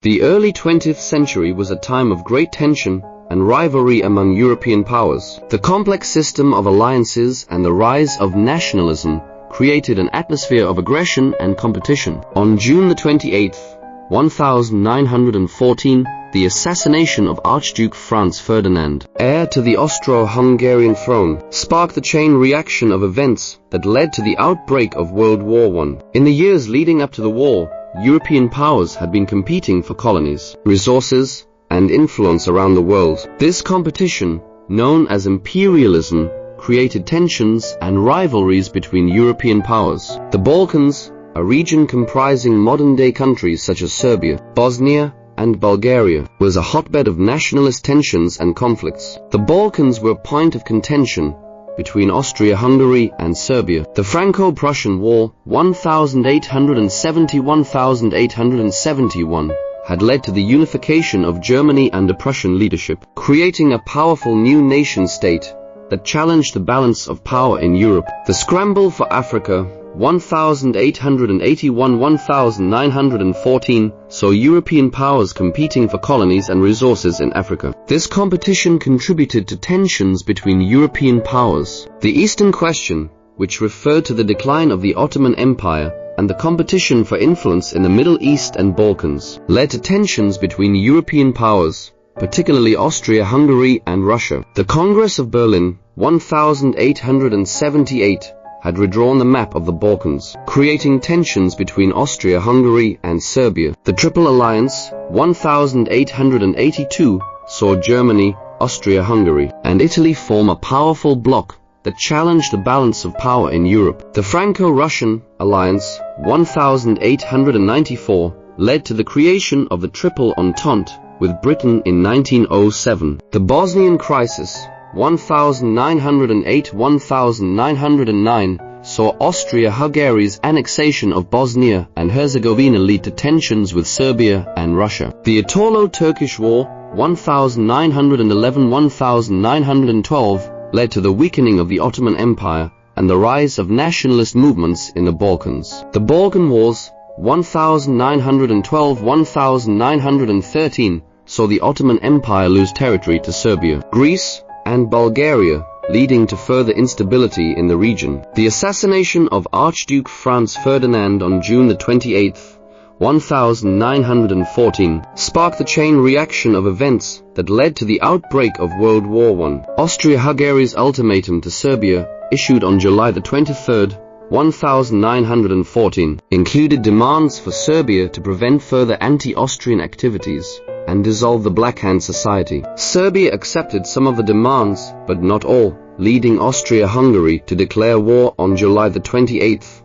The early 20th century was a time of great tension and rivalry among European powers. The complex system of alliances and the rise of nationalism created an atmosphere of aggression and competition. On June the 28th, 1914, the assassination of Archduke Franz Ferdinand, heir to the Austro-Hungarian throne, sparked the chain reaction of events that led to the outbreak of World War I. In the years leading up to the war, European powers had been competing for colonies, resources, and influence around the world. This competition, known as imperialism, created tensions and rivalries between European powers. The Balkans, a region comprising modern-day countries such as Serbia, Bosnia, and Bulgaria, was a hotbed of nationalist tensions and conflicts. The Balkans were a point of contention between Austria-Hungary and Serbia. The Franco-Prussian War, 1870-1871, had led to the unification of Germany under Prussian leadership, creating a powerful new nation-state that challenged the balance of power in Europe. The scramble for Africa, 1881-1914, saw European powers competing for colonies and resources in Africa. This competition contributed to tensions between European powers. The Eastern Question, which referred to the decline of the Ottoman Empire and the competition for influence in the Middle East and Balkans, led to tensions between European powers, particularly Austria-Hungary and Russia. The Congress of Berlin, 1878, had redrawn the map of the Balkans, creating tensions between Austria-Hungary and Serbia. The Triple Alliance, 1882, saw Germany, Austria-Hungary, and Italy form a powerful bloc that challenged the balance of power in Europe. The Franco-Russian Alliance, 1894, led to the creation of the Triple Entente with Britain in 1907. The Bosnian Crisis, 1908-1909, saw Austria-Hungary's annexation of Bosnia and Herzegovina lead to tensions with Serbia and Russia. The Italo-Turkish War, 1911-1912, led to the weakening of the Ottoman Empire and the rise of nationalist movements in the Balkans. The Balkan Wars, 1912-1913, saw the Ottoman Empire lose territory to Serbia, Greece, and Bulgaria, leading to further instability in the region. The assassination of Archduke Franz Ferdinand on June the 28th, 1914, sparked the chain reaction of events that led to the outbreak of World War I. Austria-Hungary's ultimatum to Serbia, issued on July the 23rd, 1914, included demands for Serbia to prevent further anti-Austrian activities and dissolve the Black Hand Society. Serbia accepted some of the demands, but not all, leading Austria-Hungary to declare war on July the 28th,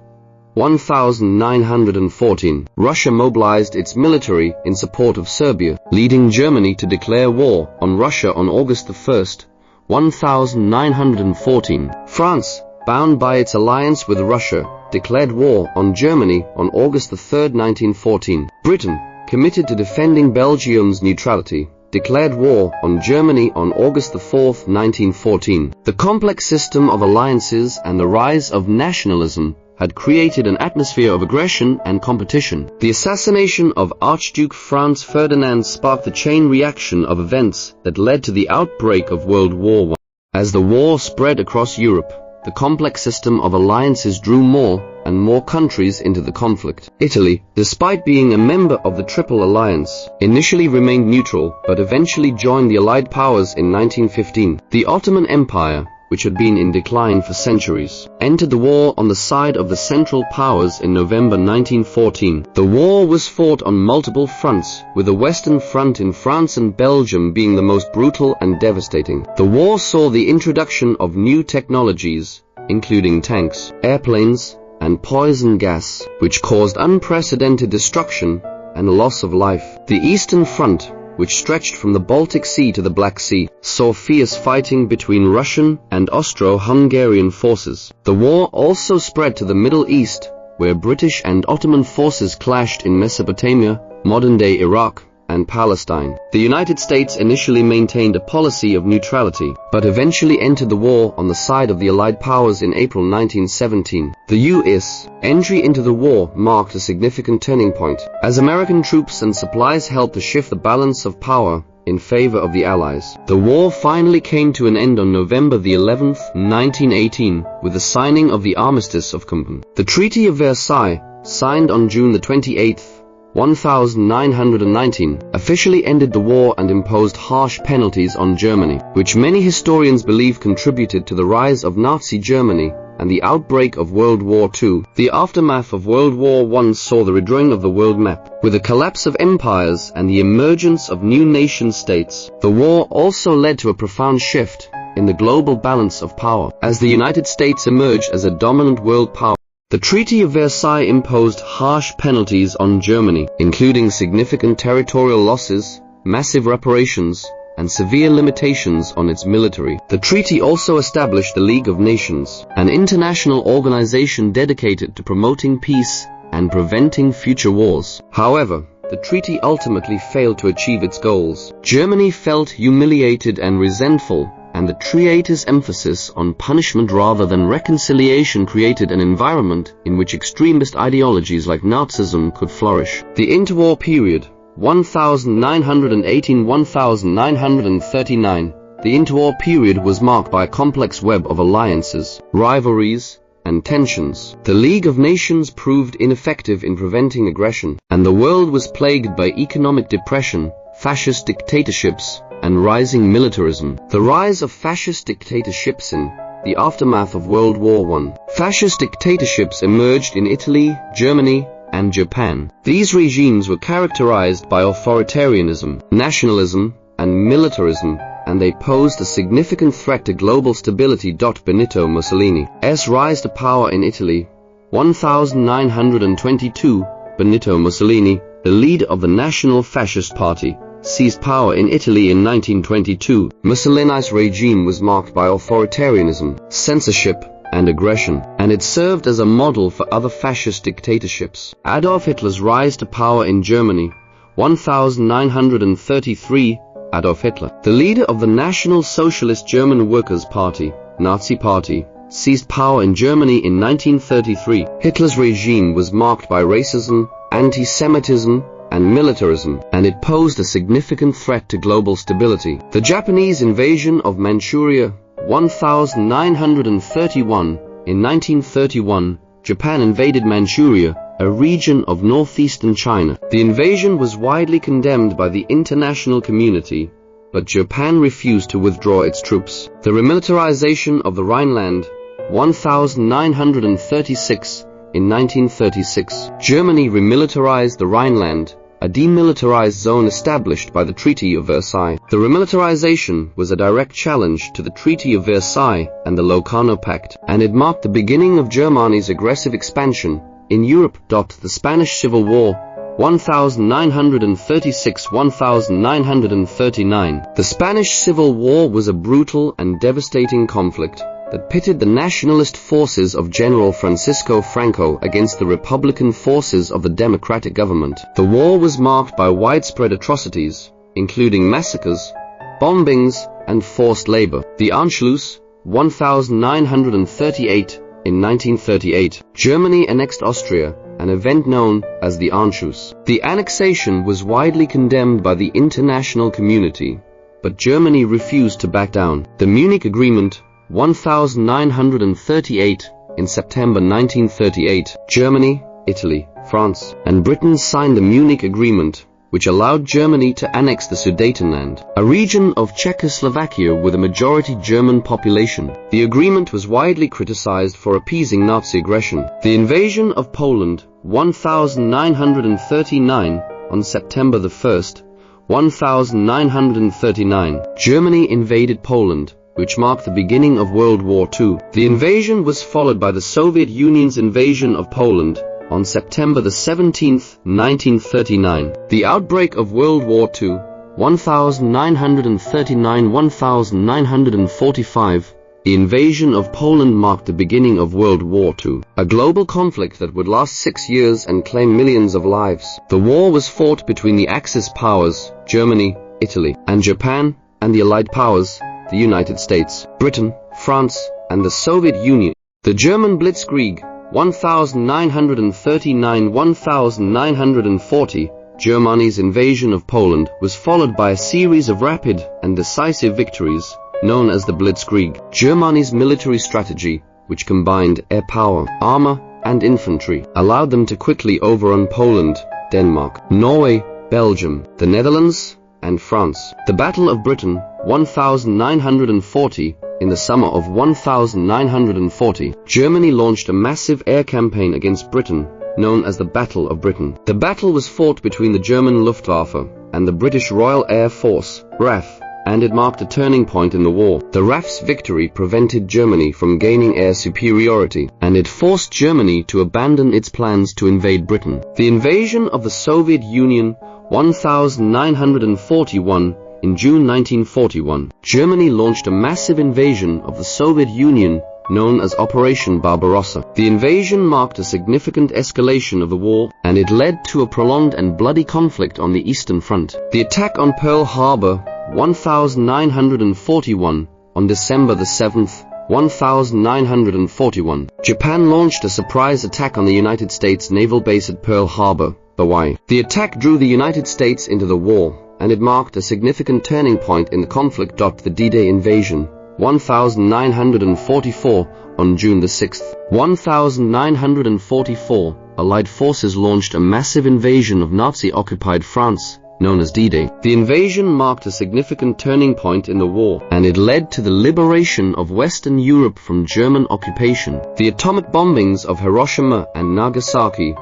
1914. Russia mobilized its military in support of Serbia, leading Germany to declare war on Russia on August the 1st, 1914. France, bound by its alliance with Russia, declared war on Germany on August the 3rd, 1914. Britain, committed to defending Belgium's neutrality, declared war on Germany on August the 4th, 1914. The complex system of alliances and the rise of nationalism had created an atmosphere of aggression and competition. The assassination of Archduke Franz Ferdinand sparked the chain reaction of events that led to the outbreak of World War I. As the war spread across Europe, the complex system of alliances drew more and more countries into the conflict. Italy, despite being a member of the Triple Alliance, initially remained neutral but eventually joined the Allied powers in 1915. The Ottoman Empire, which had been in decline for centuries, entered the war on the side of the Central Powers in November 1914. The war was fought on multiple fronts, with the Western Front in France and Belgium being the most brutal and devastating. The war saw the introduction of new technologies, including tanks, airplanes, and poison gas, which caused unprecedented destruction and loss of life. The Eastern Front, which stretched from the Baltic Sea to the Black Sea, saw fierce fighting between Russian and Austro-Hungarian forces. The war also spread to the Middle East, where British and Ottoman forces clashed in Mesopotamia, modern-day Iraq, and Palestine. The United States initially maintained a policy of neutrality, but eventually entered the war on the side of the Allied powers in April 1917. The U.S. entry into the war marked a significant turning point, as American troops and supplies helped to shift the balance of power in favor of the Allies. The war finally came to an end on November the 11th, 1918, with the signing of the Armistice of Campen. The Treaty of Versailles, signed on June the 28th, 1919, officially ended the war and imposed harsh penalties on Germany, which many historians believe contributed to the rise of Nazi Germany and the outbreak of World War II. The aftermath of World War I saw the redrawing of the world map, with the collapse of empires and the emergence of new nation-states. The war also led to a profound shift in the global balance of power, as the United States emerged as a dominant world power. The Treaty of Versailles imposed harsh penalties on Germany, including significant territorial losses, massive reparations, and severe limitations on its military. The treaty also established the League of Nations, an international organization dedicated to promoting peace and preventing future wars. However, the treaty ultimately failed to achieve its goals. Germany felt humiliated and resentful, and the treaty's emphasis on punishment rather than reconciliation created an environment in which extremist ideologies like Nazism could flourish. The interwar period, 1918–1939, the interwar period was marked by a complex web of alliances, rivalries, and tensions. The League of Nations proved ineffective in preventing aggression, and the world was plagued by economic depression, fascist dictatorships, and rising militarism. The rise of fascist dictatorships in the aftermath of World War I. Fascist dictatorships emerged in Italy, Germany, and Japan. These regimes were characterized by authoritarianism, nationalism, and militarism, and they posed a significant threat to global stability. Benito Mussolini's rise to power in Italy, 1922, Benito Mussolini, the leader of the National Fascist Party, seized power in Italy in 1922. Mussolini's regime was marked by authoritarianism, censorship, and aggression, and it served as a model for other fascist dictatorships. Adolf Hitler's rise to power in Germany, 1933, Adolf Hitler, the leader of the National Socialist German Workers' Party, Nazi Party, seized power in Germany in 1933. Hitler's regime was marked by racism, anti-Semitism, and militarism, and it posed a significant threat to global stability. The Japanese invasion of Manchuria, 1931. In 1931, Japan invaded Manchuria, a region of northeastern China. The invasion was widely condemned by the international community, but Japan refused to withdraw its troops. The remilitarization of the Rhineland, 1936. In 1936, Germany remilitarized the Rhineland, a demilitarized zone established by the Treaty of Versailles. The remilitarization was a direct challenge to the Treaty of Versailles and the Locarno Pact, and it marked the beginning of Germany's aggressive expansion in Europe. The Spanish Civil War, 1936–1939. The Spanish Civil War was a brutal and devastating conflict that pitted the nationalist forces of General Francisco Franco against the Republican forces of the democratic government. The war was marked by widespread atrocities, including massacres, bombings, and forced labor. The Anschluss, 1938. In 1938, Germany annexed Austria, an event known as the Anschluss. The annexation was widely condemned by the international community, but Germany refused to back down. The Munich Agreement, 1938. In September 1938, Germany, Italy, France, and Britain signed the Munich Agreement, which allowed Germany to annex the Sudetenland, a region of Czechoslovakia with a majority German population. The agreement was widely criticized for appeasing Nazi aggression. The invasion of Poland, 1939. On September 1st, 1939, Germany invaded Poland, which marked the beginning of World War II. The invasion was followed by the Soviet Union's invasion of Poland on September 17, 1939. The outbreak of World War II, 1939–1945, The invasion of Poland marked the beginning of World War II, a global conflict that would last 6 years and claim millions of lives. The war was fought between the Axis powers, Germany, Italy, and Japan, and the Allied powers, the United States, Britain, France, and the Soviet Union. The German Blitzkrieg, 1939–1940, Germany's invasion of Poland, was followed by a series of rapid and decisive victories, known as the Blitzkrieg. Germany's military strategy, which combined air power, armor, and infantry, allowed them to quickly overrun Poland, Denmark, Norway, Belgium, the Netherlands, and France. The Battle of Britain, 1940. In the summer of 1940, Germany launched a massive air campaign against Britain, known as the Battle of Britain. The battle was fought between the German Luftwaffe and the British Royal Air Force, RAF, and it marked a turning point in the war. The RAF's victory prevented Germany from gaining air superiority, and it forced Germany to abandon its plans to invade Britain. The invasion of the Soviet Union, 1941. In June 1941, Germany launched a massive invasion of the Soviet Union, known as Operation Barbarossa. The invasion marked a significant escalation of the war, and it led to a prolonged and bloody conflict on the Eastern Front. The attack on Pearl Harbor, 1941, on December the 7th, 1941, Japan launched a surprise attack on the United States naval base at Pearl Harbor, Hawaii. The attack drew the United States into the war, and it marked a significant turning point in the conflict. The D-Day invasion, 1944, on June the 6th, 1944, Allied forces launched a massive invasion of Nazi-occupied France, known as D-Day. The invasion marked a significant turning point in the war, and it led to the liberation of Western Europe from German occupation. The atomic bombings of Hiroshima and Nagasaki,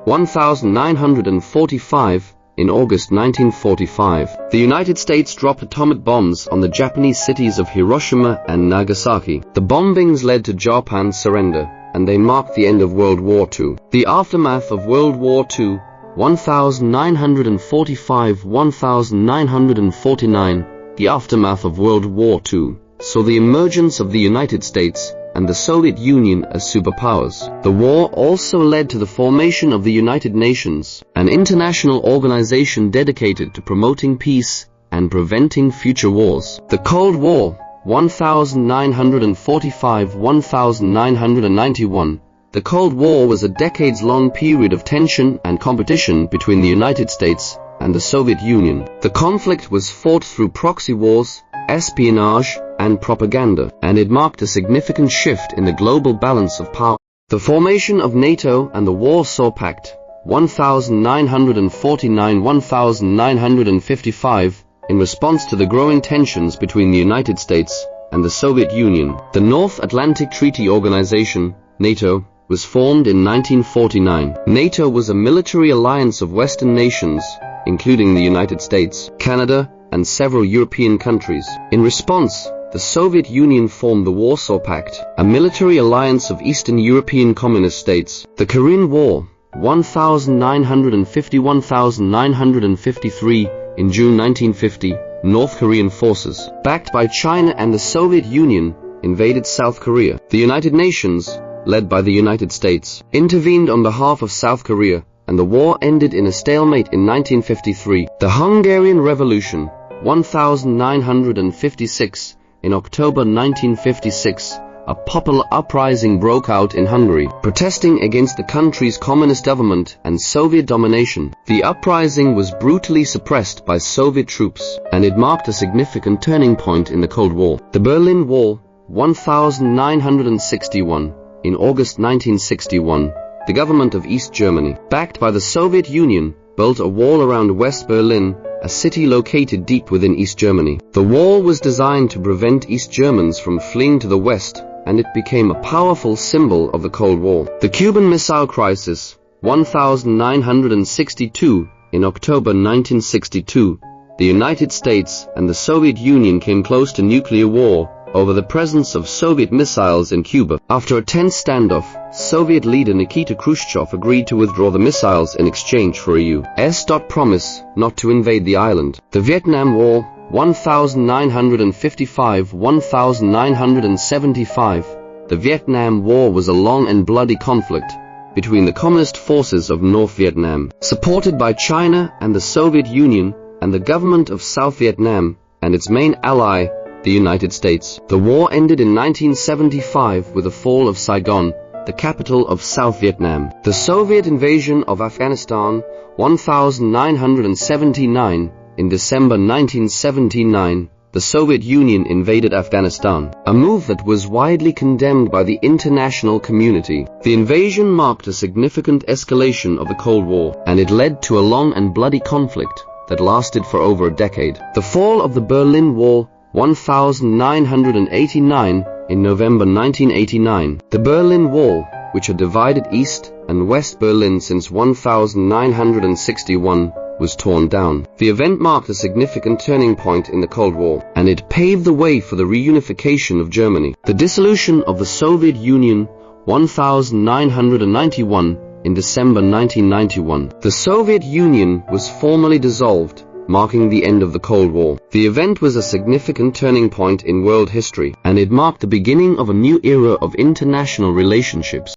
1945, in August 1945, the United States dropped atomic bombs on the Japanese cities of Hiroshima and Nagasaki. The bombings led to Japan's surrender, and they marked the end of World War II. The aftermath of World War II, 1945–1949, the aftermath of World War II, saw the emergence of the United States and the Soviet Union as superpowers. The war also led to the formation of the United Nations, an international organization dedicated to promoting peace and preventing future wars. The Cold War, 1945–1991. The Cold War was a decades-long period of tension and competition between the United States and the Soviet Union. The conflict was fought through proxy wars, espionage, and propaganda, and it marked a significant shift in the global balance of power. The formation of NATO and the Warsaw Pact, 1949–1955, in response to the growing tensions between the United States and the Soviet Union. The North Atlantic Treaty Organization, NATO, was formed in 1949. NATO was a military alliance of Western nations, including the United States, Canada, and several European countries. In response, the Soviet Union formed the Warsaw Pact, a military alliance of Eastern European communist states. The Korean War, 1950–1953, in June 1950, North Korean forces, backed by China and the Soviet Union, invaded South Korea. The United Nations, led by the United States, intervened on behalf of South Korea, and the war ended in a stalemate in 1953. The Hungarian Revolution, 1956, in October 1956, a popular uprising broke out in Hungary, protesting against the country's communist government and Soviet domination. The uprising was brutally suppressed by Soviet troops, and it marked a significant turning point in the Cold War. The Berlin Wall, 1961, in August 1961, the government of East Germany, backed by the Soviet Union, built a wall around West Berlin, a city located deep within East Germany. The wall was designed to prevent East Germans from fleeing to the west, and it became a powerful symbol of the Cold War. The Cuban Missile Crisis, 1962, in October 1962, the United States and the Soviet Union came close to nuclear war over the presence of Soviet missiles in Cuba. After a tense standoff, Soviet leader Nikita Khrushchev agreed to withdraw the missiles in exchange for a U.S. promise not to invade the island. The Vietnam War, 1955–1975. The Vietnam War was a long and bloody conflict between the Communist forces of North Vietnam, supported by China and the Soviet Union, and the government of South Vietnam and its main ally, the United States. The war ended in 1975 with the fall of Saigon, the capital of South Vietnam. The Soviet invasion of Afghanistan, 1979. In December 1979, the Soviet Union invaded Afghanistan, a move that was widely condemned by the international community. The invasion marked a significant escalation of the Cold War, and it led to a long and bloody conflict that lasted for over a decade. The fall of the Berlin Wall, 1989, in November 1989. The Berlin Wall, which had divided East and West Berlin since 1961, was torn down. The event marked a significant turning point in the Cold War, and it paved the way for the reunification of Germany. The dissolution of the Soviet Union, 1991, in December 1991. The Soviet Union was formally dissolved, marking the end of the Cold War. The event was a significant turning point in world history, and it marked the beginning of a new era of international relationships.